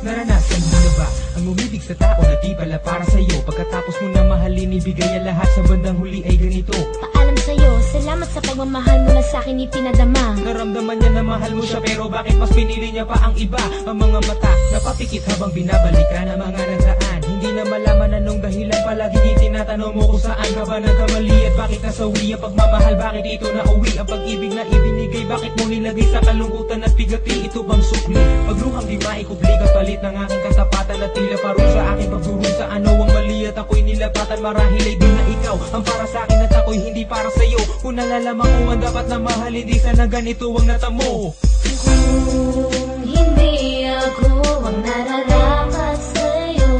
Naranasan mo na ba ang umibig sa tao na di pala para sa'yo? Pagkatapos mo na mahalin, ibigay ang lahat, sa bandang huli ay ganito. Paalam sa'yo, salamat sa pagmamahal mo na sa'kin ipinadama. Naramdaman niya na mahal mo siya, pero bakit mas pinili niya pa ang iba? Ang mga mata napapikit habang binabalikan ang mga nagraan. Hindi na malaman anong dahilan, palaging itinatanong mo kung saan ka ba nagkamali at bakit nasawi ang pagmamahal, bakit ito nauwi ang pag-ibig na ibinigay, bakit mo nilagay sa kalungkutan at bigati? Ito bang sukli? Pagluhang di maikubli, kapalit ng aking katapatan at tila parang sa aking pagdurusa. Ano ang mali at ako'y nilapatan? Marahil ay di na ikaw ang para sa akin at ako'y hindi para sa'yo. Kung nalalaman ko ang dapat na mahal, hindi sana ganito ang natamo. Kung hindi ako ang nararapat sa'yo,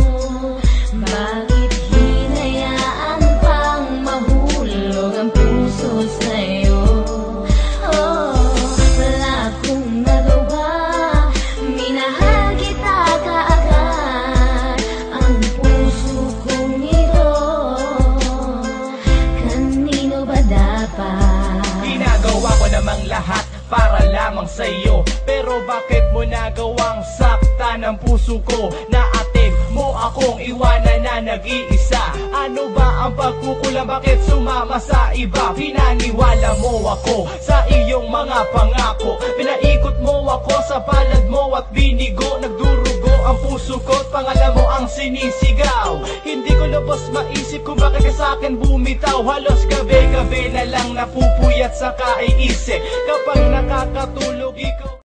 bakit hinayaan pang mahulog ang puso sa'yo? Oh, wala akong nagawa, minahal kita kaagad. Ang puso kong ito, kanino ba dapat? Ginagawa ko namang lahat para lamang sa'yo, pero bakit mo nagawang saktan ang puso ko? Naatid mo akong iwanan na nag-iisa. Ano ba ang pagkukulang? Bakit sumama sa iba? Pinaniwala mo ako sa iyong mga pangako, pinaikot mo ako sa palad mo at binigo. Nagdurugo ang puso ko at pangalan mo ang sinisigaw. Hindi ko lubos maisip kung bakit ka sa'kin bumitaw. Halos gabi-gabi na lang napupuyat sa kaiisip. Kapag nakakatulog ikaw